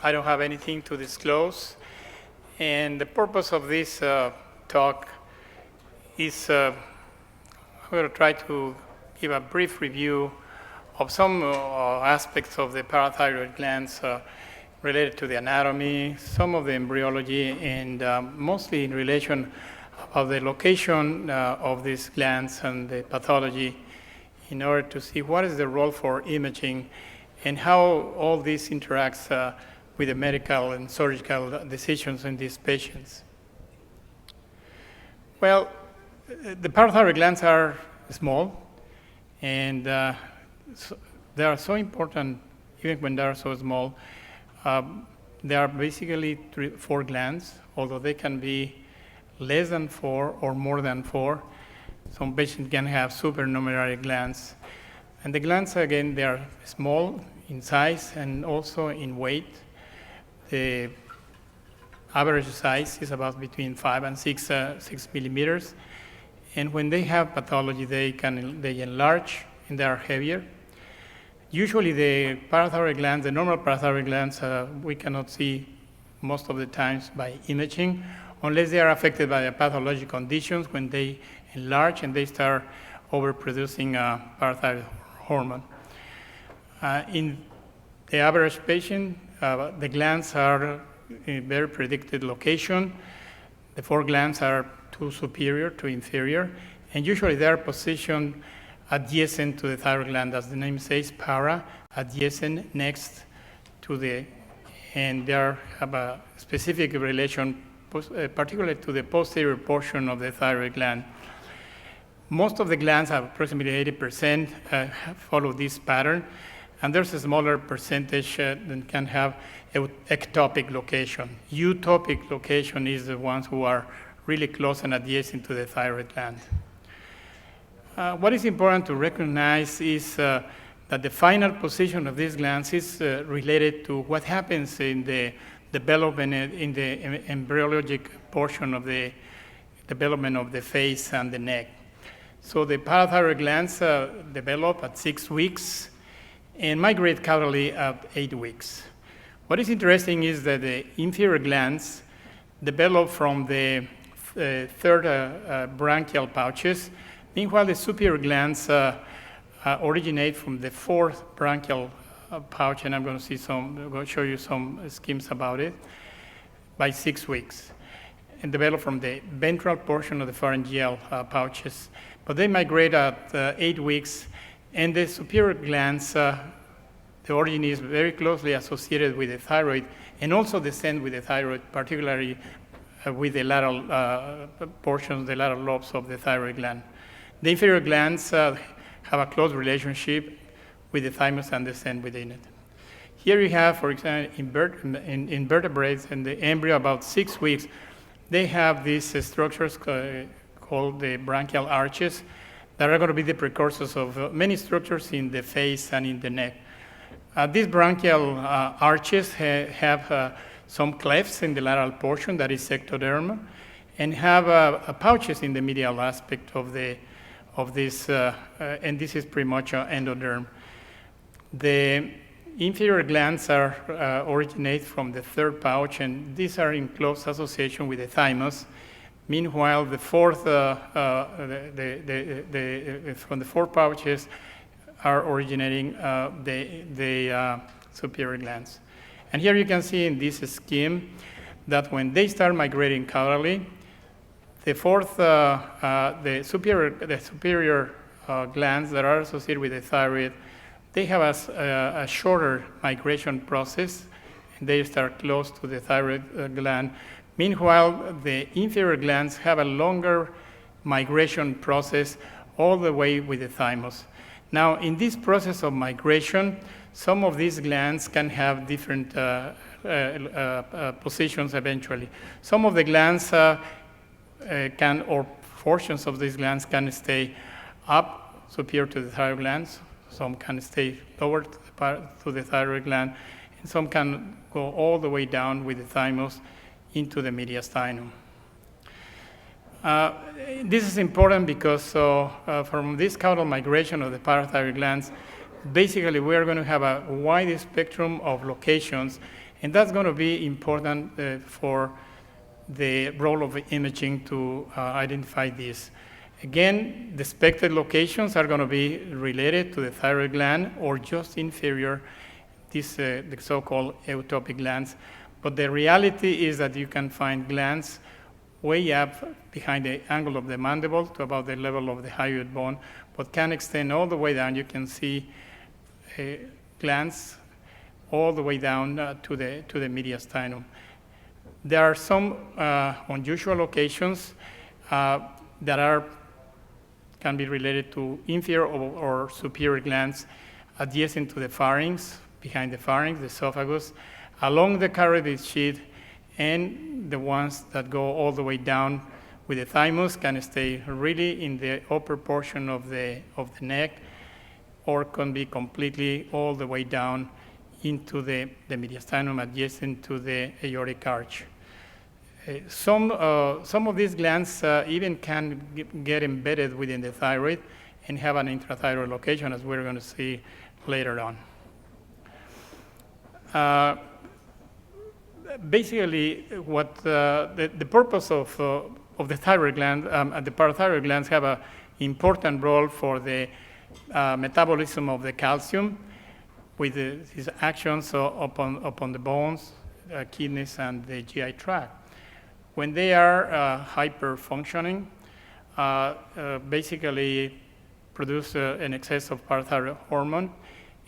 I don't have anything to disclose. And the purpose of this talk is I'm going to try to give a brief review of some aspects of the parathyroid glands related to the anatomy, some of the embryology, and mostly in relation of the location of these glands and the pathology in order to see what is the role for imaging and how all this interacts with the medical and surgical decisions in these patients. Well, the parathyroid glands are small, and they are so important even when they are so small. They are basically 4 glands, although they can be less than 4 or more than 4. Some patients can have supernumerary glands. And the glands, again, they are small in size and also in weight. The average size is about between 5 and 6 millimeters. And when they have pathology, they enlarge and they are heavier. Usually the parathyroid glands, the normal parathyroid glands, we cannot see most of the times by imaging, unless they are affected by pathologic conditions when they enlarge and they start overproducing parathyroid hormone. In the average patient, the glands are in a very predicted location. The 4 glands are 2 superior to inferior, and usually they are positioned adjacent to the thyroid gland, as the name says, para, adjacent, next to the, and they have a specific relation, particularly to the posterior portion of the thyroid gland. Most of the glands, have approximately 80%, follow this pattern, and there's a smaller percentage that can have ectopic location. Eutopic location is the ones who are really close and adjacent to the thyroid gland. What is important to recognize is that the final position of these glands is related to what happens in the development in the embryologic portion of the development of the face and the neck. So the parathyroid glands develop at 6 weeks and migrate caudally at 8 weeks. What is interesting is that the inferior glands develop from the third branchial pouches. Meanwhile, the superior glands originate from the 4th branchial pouch, and I'm going to show you some schemes about it, by 6 weeks, and develop from the ventral portion of the pharyngeal pouches. But they migrate at 8 weeks, and the superior glands, the origin is very closely associated with the thyroid, and also descend with the thyroid, particularly with the lateral portions, the lateral lobes of the thyroid gland. The inferior glands have a close relationship with the thymus and descend within it. Here you have, for example, in invertebrates and the embryo about 6 weeks, they have these structures called the branchial arches that are going to be the precursors of many structures in the face and in the neck. These branchial arches have some clefts in the lateral portion, that is ectoderm, and have pouches in the medial aspect of this, and this is pretty much endoderm. The inferior glands originate from the 3rd pouch, and these are in close association with the thymus. Meanwhile, the 4th, from the 4 pouches are originating the superior glands. And here you can see in this scheme that when they start migrating caudally, the 4th, the superior glands that are associated with the thyroid, they have a shorter migration process, and they start close to the thyroid gland. Meanwhile, the inferior glands have a longer migration process all the way with the thymus. Now, in this process of migration, some of these glands can have different positions eventually. Some of the glands or portions of these glands can stay up, superior to the thyroid glands. Some can stay lower to the thyroid gland, and some can go all the way down with the thymus into the mediastinum. This is important because from this caudal migration of the parathyroid glands, basically we are going to have a wide spectrum of locations, And that's going to be important for the role of imaging to identify this. Again, the expected locations are going to be related to the thyroid gland or just inferior, the so-called eutopic glands. But the reality is that you can find glands way up behind the angle of the mandible to about the level of the hyoid bone, but can extend all the way down. You can see glands all the way down to the mediastinum. There are some unusual locations that can be related to inferior or superior glands adjacent to the pharynx, behind the pharynx, the esophagus, along the carotid sheath, and the ones that go all the way down with the thymus can stay really in the upper portion of the neck, or can be completely all the way down into the mediastinum adjacent to the aortic arch. Some of these glands even can get embedded within the thyroid and have an intrathyroid location, as we're going to see later on. Basically, what the purpose of the thyroid gland, the parathyroid glands have an important role for the metabolism of the calcium, with his actions upon the bones, kidneys, and the GI tract. When they are hyper-functioning, basically produce an excess of parathyroid hormone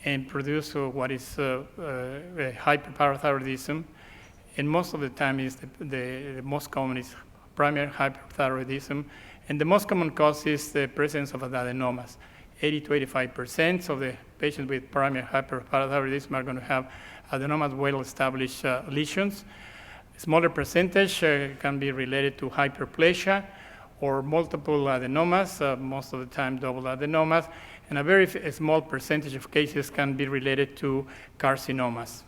and produce what is hyperparathyroidism. And most of the time is the most common is primary hyperthyroidism. And the most common cause is the presence of adenomas. 80 to 85% of the patients with primary hyperparathyroidism are going to have adenomas, well-established lesions. A smaller percentage can be related to hyperplasia or multiple adenomas, most of the time double adenomas, and a very small percentage of cases can be related to carcinomas.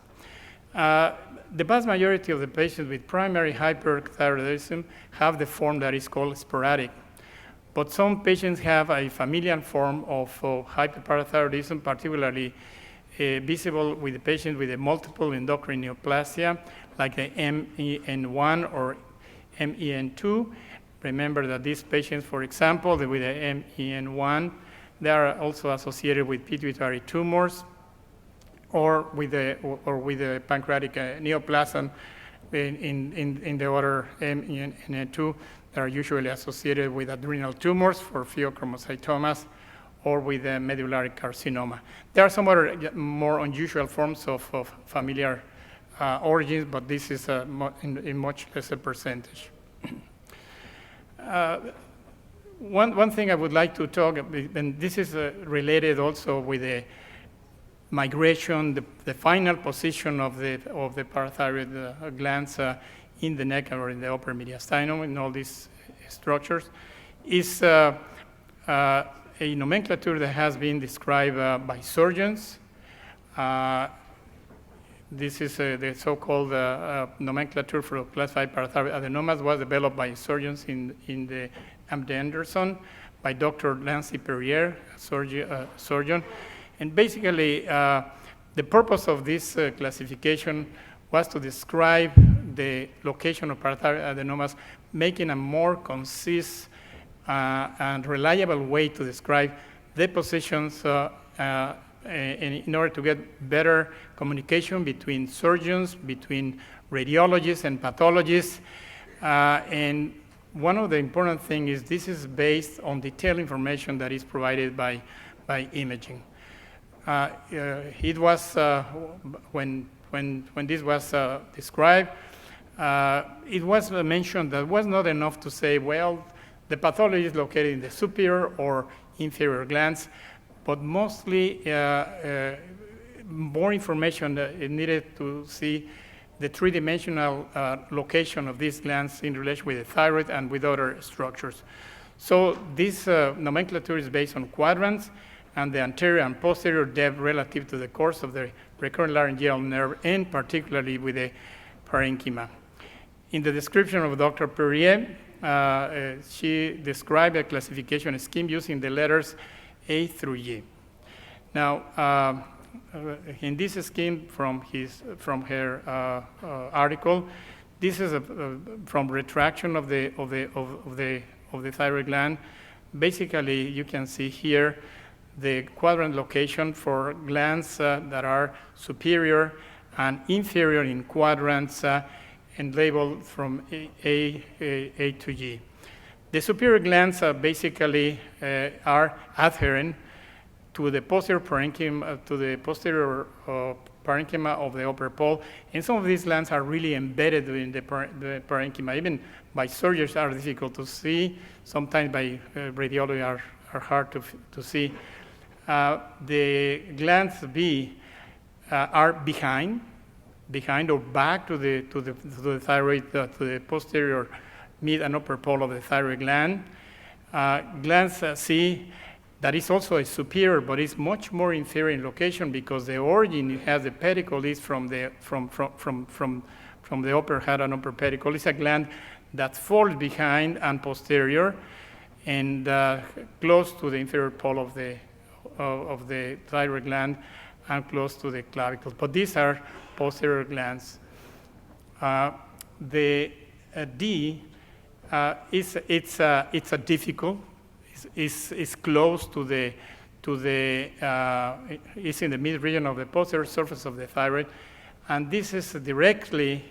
The vast majority of the patients with primary hyperthyroidism have the form that is called sporadic. But some patients have a familial form of hyperparathyroidism, particularly visible with the patient with a multiple endocrine neoplasia, like the MEN1 or MEN2. Remember that these patients, for example, with the MEN1, they are also associated with pituitary tumors or with the pancreatic neoplasm in the other MEN2. That are usually associated with adrenal tumors for pheochromocytomas or with medullary carcinoma. There are some other more unusual forms of familiar origins, but this is in much lesser percentage. One thing I would like to talk about, and this is related also with the migration, the final position of the parathyroid glands in the neck or in the upper mediastinum, in all these structures, is a nomenclature that has been described by surgeons. This is the so-called nomenclature for classified parathyroid adenomas was developed by surgeons in the MD Anderson, by Dr. Nancy Perrier, a surgeon. And basically, the purpose of this classification was to describe the location of parathyroid adenomas, making a more concise and reliable way to describe the positions in order to get better communication between surgeons, between radiologists and pathologists. And one of the important things is this is based on detailed information that is provided by imaging. It was, when this was described, it was mentioned that it was not enough to say, well, the pathology is located in the superior or inferior glands, but mostly more information is needed to see the three-dimensional location of these glands in relation with the thyroid and with other structures. So this nomenclature is based on quadrants and the anterior and posterior depth relative to the course of the recurrent laryngeal nerve, and particularly with the parenchyma. In the description of Dr. Perrier, she described a classification scheme using the letters A through G. Now, in this scheme from her article, this is from retraction of the thyroid gland. Basically, you can see here the quadrant location for glands that are superior and inferior in quadrants and labeled from A to G. The superior glands basically are adherent to the posterior parenchyma, parenchyma of the upper pole, and some of these glands are really embedded in the parenchyma. Even by surgery are difficult to see. Sometimes by radiology are hard to see. The glands B are behind or back to the thyroid, to the posterior mid and upper pole of the thyroid gland. Glands C, that is also a superior, but it's much more inferior in location because the origin it has the pedicle is from the upper head and upper pedicle. It's a gland that falls behind and posterior and close to the inferior pole of the thyroid gland and close to the clavicle. But these are posterior glands. The D it's a difficult. Is close to the is in the mid region of the posterior surface of the thyroid, and this is directly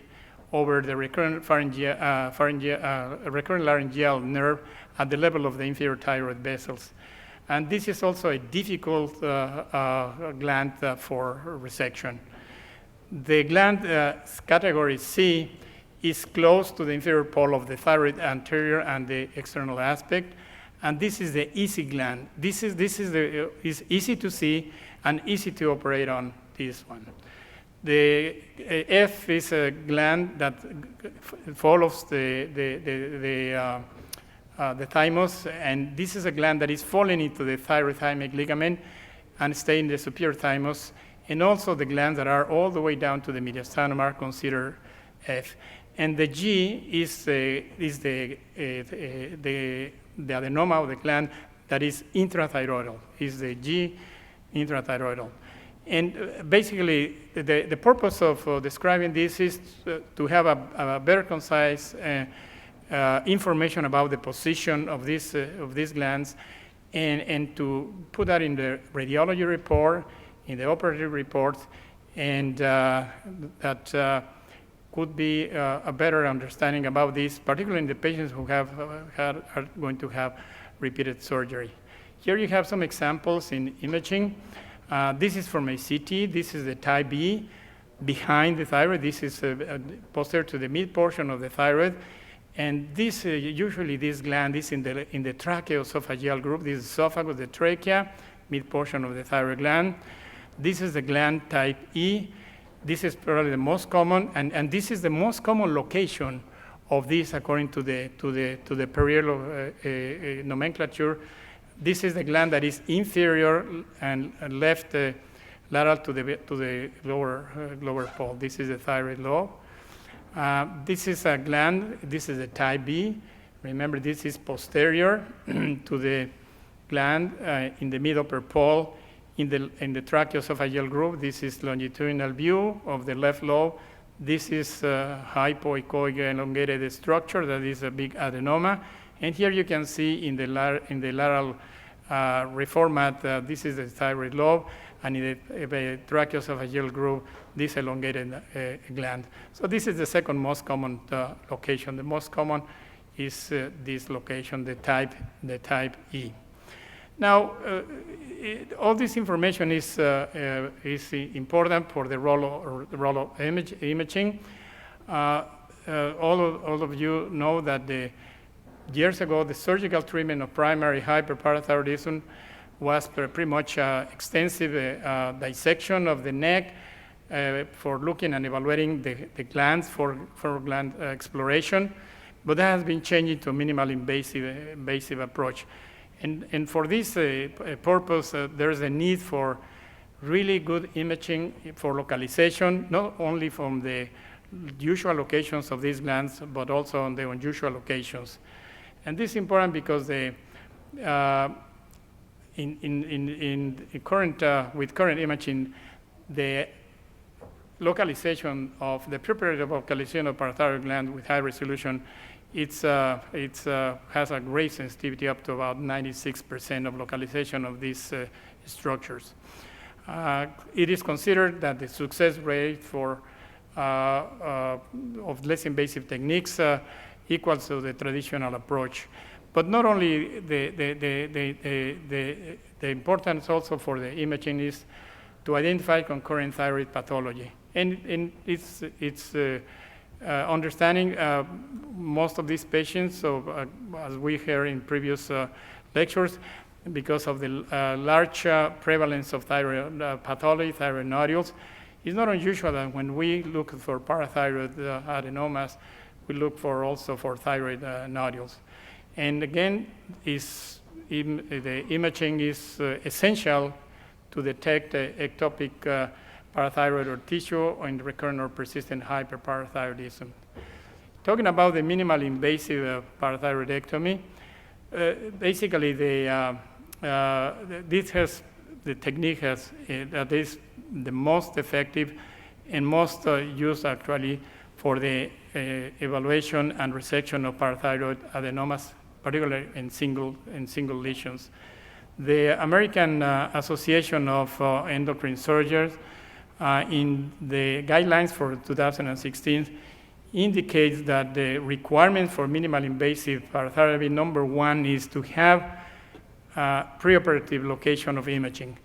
over the recurrent recurrent laryngeal nerve at the level of the inferior thyroid vessels. And this is also a difficult gland for resection. The gland category C is close to the inferior pole of the thyroid anterior and the external aspect, and this is the easy gland. This is easy to see and easy to operate on. This one. The F is a gland that follows the thymus, and this is a gland that is falling into the thyrothymic ligament and stay in the superior thymus, and also the glands that are all the way down to the mediastinum are considered F. And the G is the adenoma of the gland that is intrathyroidal, is the G intrathyroidal. And basically, the purpose of describing this is to have a better concise information about the position of these glands, and to put that in the radiology report, in the operative report, and that could be a better understanding about this, particularly in the patients who are going to have repeated surgery. Here you have some examples in imaging. This is from a CT. This is the type B behind the thyroid. This is posterior to the mid portion of the thyroid. And this usually this gland is in the tracheoesophageal group. This is esophagus, the trachea, mid portion of the thyroid gland. This is the gland type E. This is probably the most common, and this is the most common location of this according to the Perriello nomenclature. This is the gland that is inferior and left lateral to the lower pole. This is the thyroid lobe. This is a gland. This is a type B. Remember, this is posterior to the gland in the mid upper pole. In the tracheoesophageal group, this is longitudinal view of the left lobe. This is hypoechoic elongated structure that is a big adenoma. And here you can see in the lateral reformat, this is the thyroid lobe, and in the tracheoesophageal group, this elongated gland. So this is the second most common location. The most common is this location, the type E. Now, all this information is important for the role of imaging. All of you know that years ago, the surgical treatment of primary hyperparathyroidism was pretty much extensive dissection of the neck for looking and evaluating the glands for gland exploration, but that has been changing to a minimal invasive approach. And for this purpose, there's a need for really good imaging for localization, not only from the usual locations of these glands, but also on the unusual locations. And this is important because with current imaging, the localization of the preoperative localization of parathyroid gland with high resolution, has a great sensitivity up to about 96% of localization of these structures. It is considered that the success rate for of less invasive techniques equals to the traditional approach. But not only the importance also for the imaging is to identify concurrent thyroid pathology. And it's understanding most of these patients, so as we heard in previous lectures, because of the large prevalence of thyroid pathology, thyroid nodules, it's not unusual that when we look for parathyroid adenomas, we look for also for thyroid nodules. And again, the imaging is essential to detect ectopic parathyroid or tissue or in recurrent or persistent hyperparathyroidism. Talking about the minimally invasive parathyroidectomy, basically the technique that is the most effective and most used actually for the evaluation and resection of parathyroid adenomas, particularly in single lesions. The American Association of Endocrine Surgeons in the guidelines for 2016 indicates that the requirement for minimal invasive parathyroidectomy, number one, is to have preoperative location of imaging.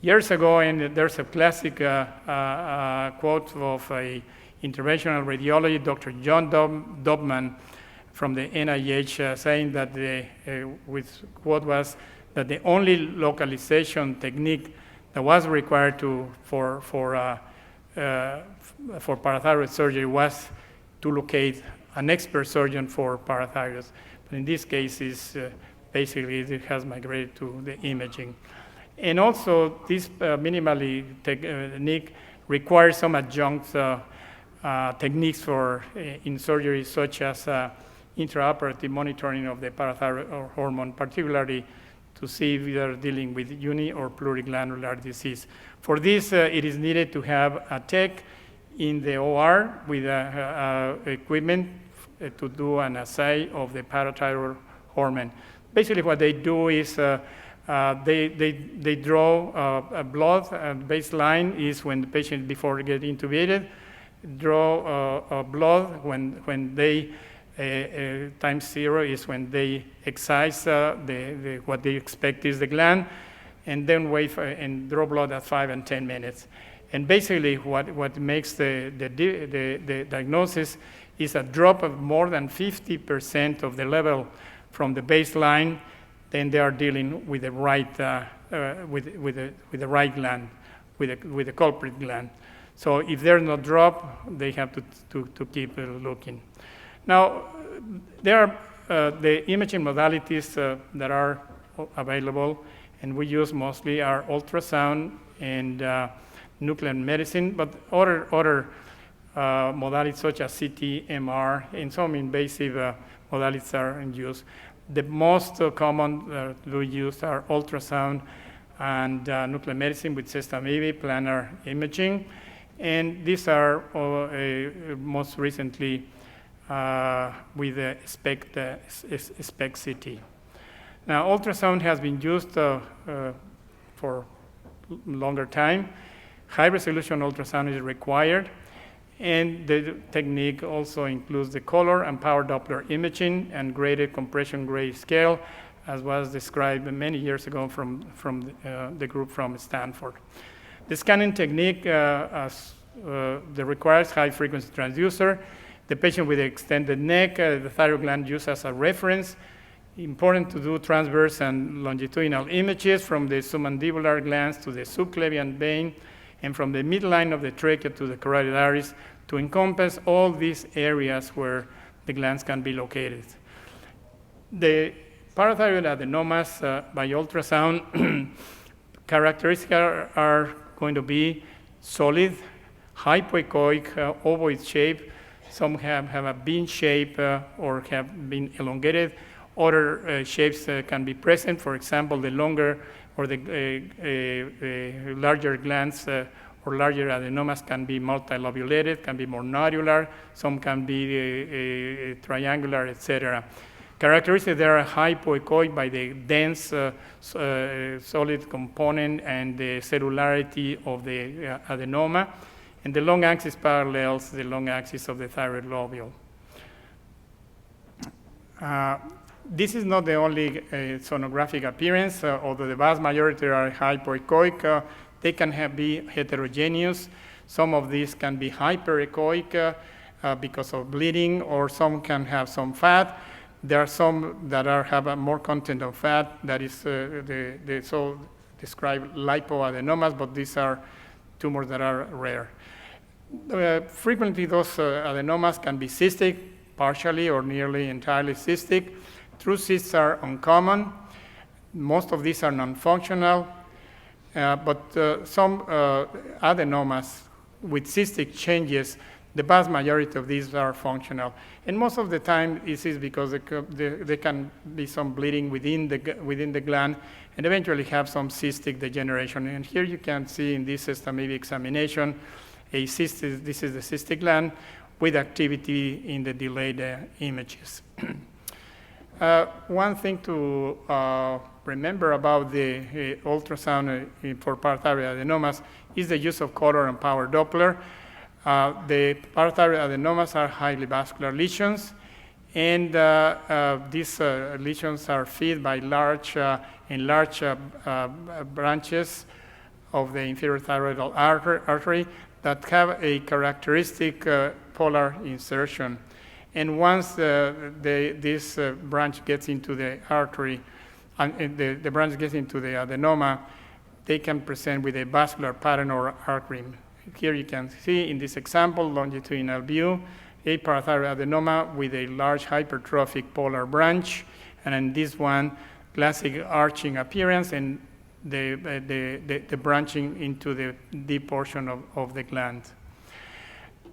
Years ago, and there's a classic quote of a interventional radiology, Dr. John Dobman from the NIH, saying that with quote was that the only localization technique that was required for parathyroid surgery was to locate an expert surgeon for parathyroids. But in this case, basically it has migrated to the imaging. And also, this minimally technique requires some adjunct techniques in surgery, such as intraoperative monitoring of the parathyroid hormone, particularly to see if we are dealing with uni or pluriglandular disease. For this, it is needed to have a tech in the OR with equipment to do an assay of the parathyroid hormone. Basically, what they do is they draw blood, and baseline is when the patient, before they get intubated, draw blood when they times 0 is when they excise what they expect is the gland, and then wait and draw blood at 5 and 10 minutes. And basically what makes the diagnosis is a drop of more than 50% of the level from the baseline. Then they are dealing with the right with the right gland, with the culprit gland. So if there's no drop, they have to keep looking. Now, there are the imaging modalities that are available, and we use mostly are ultrasound and nuclear medicine, but other modalities such as CT, MR, and some invasive modalities are in use. The most common we use are ultrasound and nuclear medicine with sestamibi, planar imaging, and these are most recently with the SPECT CT. Now, ultrasound has been used for longer time. High-resolution ultrasound is required, and the technique also includes the color and power Doppler imaging and graded compression grayscale, as was described many years ago from the group from Stanford. The scanning technique requires high-frequency transducer. The patient with extended neck, the thyroid gland used as a reference. Important to do transverse and longitudinal images from the submandibular glands to the subclavian vein, and from the midline of the trachea to the carotid arteries, to encompass all these areas where the glands can be located. The parathyroid adenomas by ultrasound characteristics are going to be solid, hypoechoic, ovoid shape. Some have a bean shape or have been elongated. Other shapes can be present. For example, the longer or the larger glands or or larger adenomas can be multilobulated, can be more nodular, some can be triangular, etc. Characteristics, they are hypoechoic by the dense solid component and the cellularity of the adenoma, and the long axis parallels the long axis of the thyroid lobule. This is not the only sonographic appearance, although the vast majority are hypoechoic. They can be heterogeneous. Some of these can be hyperechoic because of bleeding, or some can have some fat. There are some that have more content of fat, that is the so described lipoadenomas, but these are tumors that are rare. Frequently, those adenomas can be cystic, partially or nearly entirely cystic. True cysts are uncommon. Most of these are non-functional, but some adenomas with cystic changes, the vast majority of these are functional. And most of the time, this is because there can be some bleeding within the gland and eventually have some cystic degeneration. And here you can see in this systematic examination, this is the cystic gland with activity in the delayed images. One thing to remember about the ultrasound for parathyroid adenomas is the use of color and power Doppler. The parathyroid adenomas are highly vascular lesions, and these lesions are fed by enlarged branches of the inferior thyroidal artery that have a characteristic polar insertion. And once this branch gets into the artery, and the branch gets into the adenoma, they can present with a vascular pattern or arc rim. Here you can see in this example, longitudinal view, a parathyroid adenoma with a large hypertrophic polar branch, and in this one, classic arching appearance and the branching into the deep portion of the gland.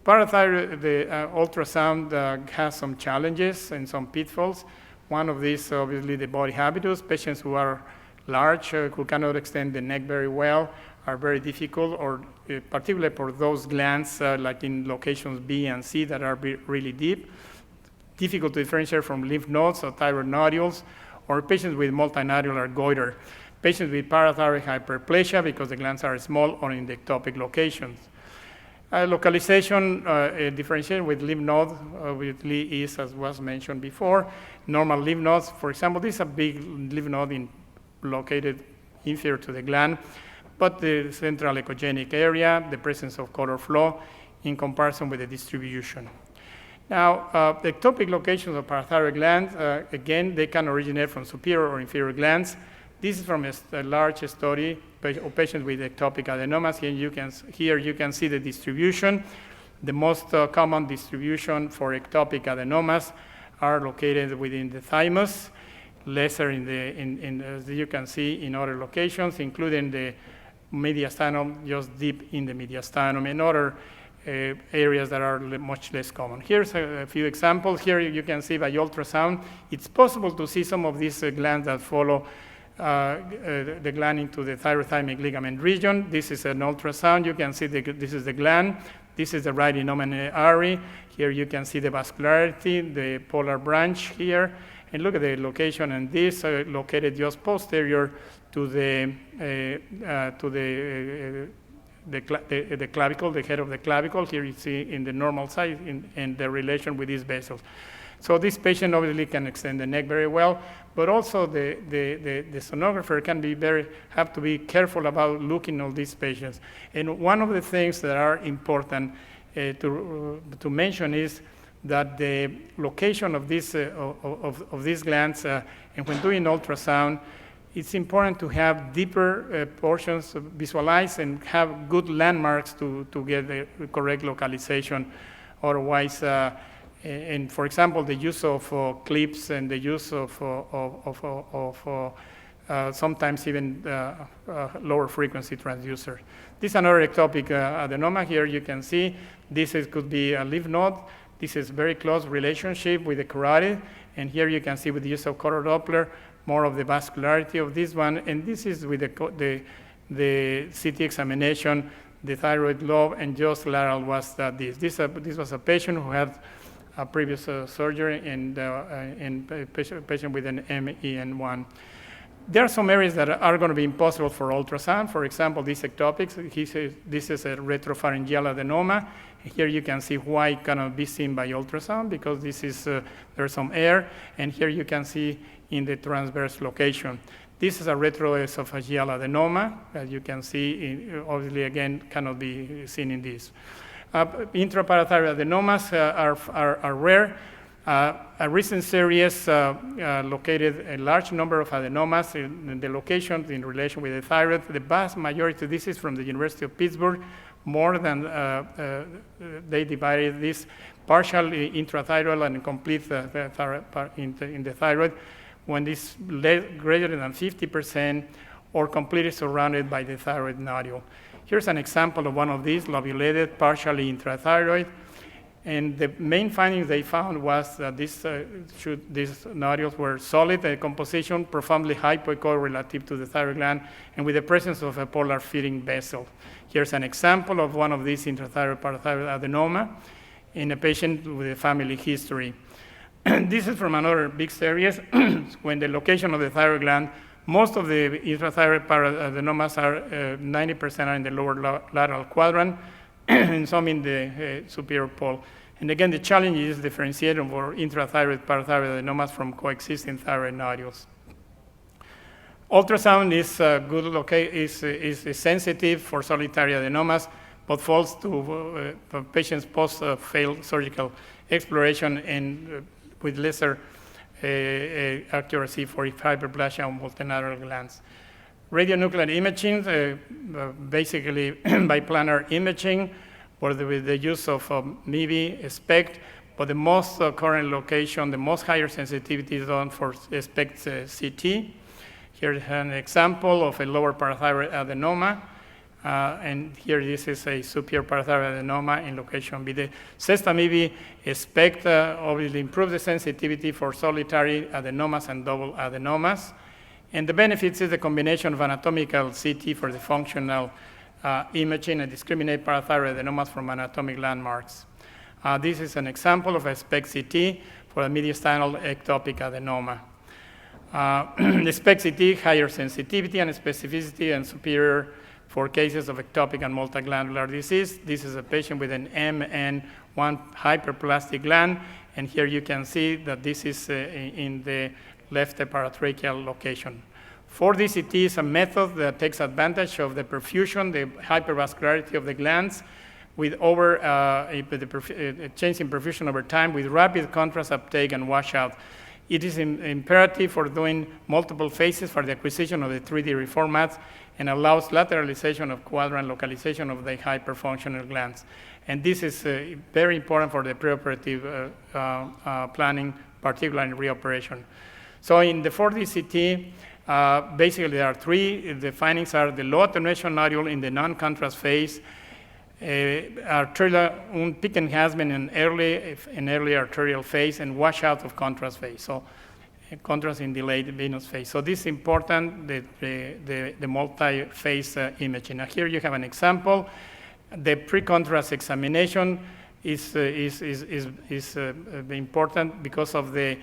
Parathyroid, the ultrasound has some challenges and some pitfalls. One of these, obviously, the body habitus. Patients who are large, who cannot extend the neck very well, are very difficult, or particularly for those glands, like in locations B and C that are really deep. Difficult to differentiate from lymph nodes or thyroid nodules, or patients with multinodular goiter. Patients with parathyroid hyperplasia because the glands are small or in the ectopic locations. Localization differentiation with lymph node obviously is, as was mentioned before, normal lymph nodes. For example, this is a big lymph node located inferior to the gland, but the central echogenic area, the presence of color flow in comparison with the distribution. Now, the ectopic locations of parathyroid glands, again, they can originate from superior or inferior glands. This is from a large study of patients with ectopic adenomas. Here you can see the distribution. The most common distribution for ectopic adenomas are located within the thymus, lesser as you can see in other locations, including the mediastinum, just deep in the mediastinum, and other areas that are much less common. Here's a few examples. Here you can see by ultrasound, it's possible to see some of these glands that follow the gland into the thyrothymic ligament region. This is an ultrasound. You can see this is the gland. This is the right innominate artery. Here you can see the vascularity, the polar branch here. And look at the location, and this located just posterior to the clavicle, the head of the clavicle. Here you see in the normal side in the relation with these vessels. So this patient obviously can extend the neck very well, but also the sonographer have to be careful about looking at these patients. And one of the things that are important to mention is that the location of these glands, and when doing ultrasound, it's important to have deeper portions visualized and have good landmarks to get the correct localization. Otherwise, and for example, the use of clips and the use of sometimes even lower frequency transducer. This is another ectopic adenoma. Here you can see this could be a lymph node. This is very close relationship with the carotid, and here you can see with the use of color Doppler more of the vascularity of this one, and this is with the CT examination, the thyroid lobe, and just lateral was this. This was a patient who had a previous surgery and a patient with an MEN1. There are some areas that are going to be impossible for ultrasound. For example, these ectopics. This is a retropharyngeal adenoma. Here you can see why it cannot be seen by ultrasound, because this is there's some air, and here you can see in the transverse location. This is a retroesophageal adenoma, as you can see. Obviously, again, cannot be seen in this. Intraparathyroid adenomas are rare. A recent series located a large number of adenomas in the locations in relation with the thyroid. The vast majority of this is from the University of Pittsburgh. More than they divided this partially intrathyroid and complete in the thyroid, when this greater than 50% or completely surrounded by the thyroid nodule. Here's an example of one of these, lobulated, partially intrathyroid. And the main findings they found was that these nodules were solid composition, profoundly hypoechoic relative to the thyroid gland, and with the presence of a polar feeding vessel. Here's an example of one of these intrathyroid parathyroid adenoma in a patient with a family history. This is from another big series, when the location of the thyroid gland, most of the intrathyroid adenomas are 90% are in the lower lateral quadrant, and some in the superior pole. And again, the challenge is differentiating for intrathyroid parathyroid adenomas from coexisting thyroid nodules. Ultrasound is good is sensitive for solitary adenomas, but falls to patients post-failed surgical exploration and with lesser accuracy for hyperplasia on multinateral glands. Radionuclide imaging, basically biplanar imaging, with the use of MIBI, SPECT, but the most current location, the most higher sensitivity is done for SPECT CT. Here's an example of a lower parathyroid adenoma, and here this is a superior parathyroid adenoma in location B. The CESTA-MIBI SPECT obviously improves the sensitivity for solitary adenomas and double adenomas. And the benefits is the combination of anatomical CT for the functional imaging and discriminate parathyroid adenomas from anatomic landmarks. This is an example of a SPECT CT for a mediastinal ectopic adenoma. The SPECT CT, higher sensitivity and specificity and superior for cases of ectopic and multiglandular disease. This is a patient with an MN1 hyperplastic gland, and here you can see that this is in the left paratracheal location. 4DCT is a method that takes advantage of the perfusion, the hypervascularity of the glands, with change in perfusion over time with rapid contrast uptake and washout. It is imperative for doing multiple phases for the acquisition of the 3D reformats and allows lateralization of quadrant localization of the hyperfunctional glands. And this is very important for the preoperative planning, particularly in reoperation. So in the 4DCT, basically there are three. The findings are the low attenuation nodule in the non-contrast phase, arterial peak enhancement in early arterial phase, and washout of contrast phase. So contrast in delayed venous phase. So this is important, the multi-phase imaging. Now here you have an example. The pre-contrast examination is important because of the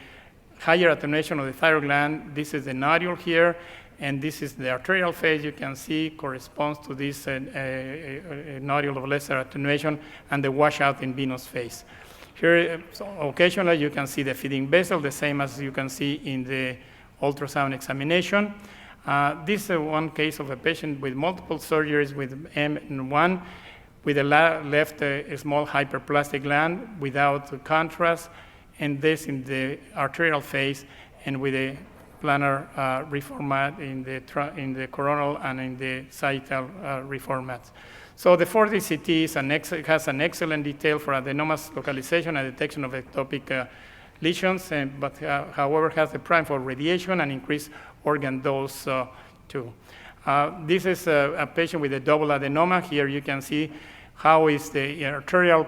higher attenuation of the thyroid gland. This is the nodule here, and this is the arterial phase. You can see corresponds to this nodule of lesser attenuation and the washout in venous phase. Here, so occasionally you can see the feeding vessel, the same as you can see in the ultrasound examination. This is one case of a patient with multiple surgeries with M1, with a left small hyperplastic gland without contrast, and this in the arterial phase, and with a planar reformat in the coronal and in the sagittal reformats. So the 4DCT has an excellent detail for adenomas localization and detection of ectopic lesions, but however has the prime for radiation and increased organ dose too. This is a patient with a double adenoma. Here you can see how is the arterial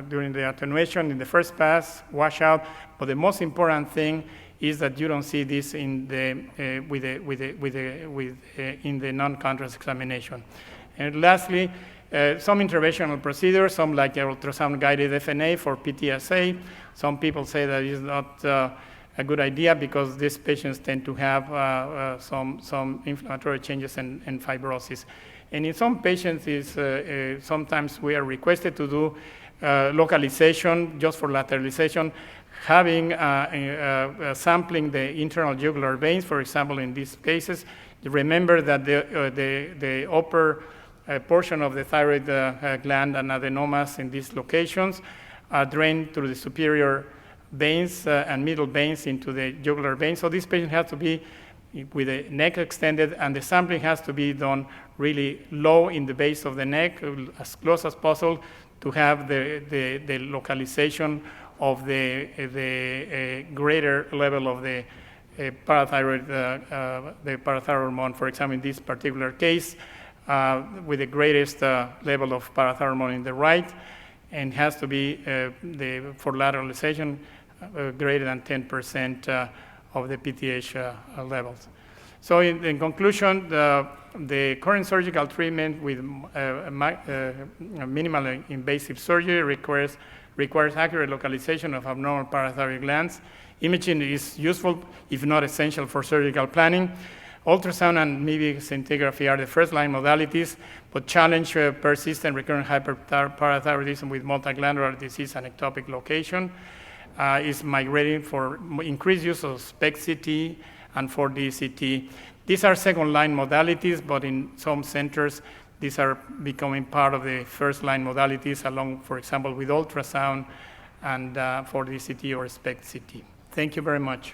during the attenuation in the first pass, washout, but the most important thing is that you don't see this in the in the non-contrast examination. And lastly, some interventional procedures, some like ultrasound-guided FNA for PTSA. Some people say that is not a good idea because these patients tend to have some inflammatory changes and fibrosis. And in some patients, sometimes we are requested to do localization just for lateralization, having sampling the internal jugular veins, for example, in these cases. Remember that the upper portion of the thyroid gland and adenomas in these locations are drained through the superior veins and middle veins into the jugular vein. So this patient has to be with the neck extended, and the sampling has to be done really low in the base of the neck, as close as possible, to have the localization of the greater level of the parathyroid, the parathyroid hormone. For example, in this particular case, with the greatest level of parathyroid hormone in the right, and has to be for lateralization greater than 10% of the PTH levels. So in conclusion, the current surgical treatment with minimal invasive surgery requires accurate localization of abnormal parathyroid glands. Imaging is useful, if not essential, for surgical planning. Ultrasound and maybe scintigraphy are the first-line modalities, but challenge persistent recurrent hyperparathyroidism with multiglandular disease and ectopic location. Is migrating for increased use of SPECT-CT and 4D-CT. These are second-line modalities, but in some centers, these are becoming part of the first-line modalities, along, for example, with ultrasound and 4D-CT or SPECT-CT. Thank you very much.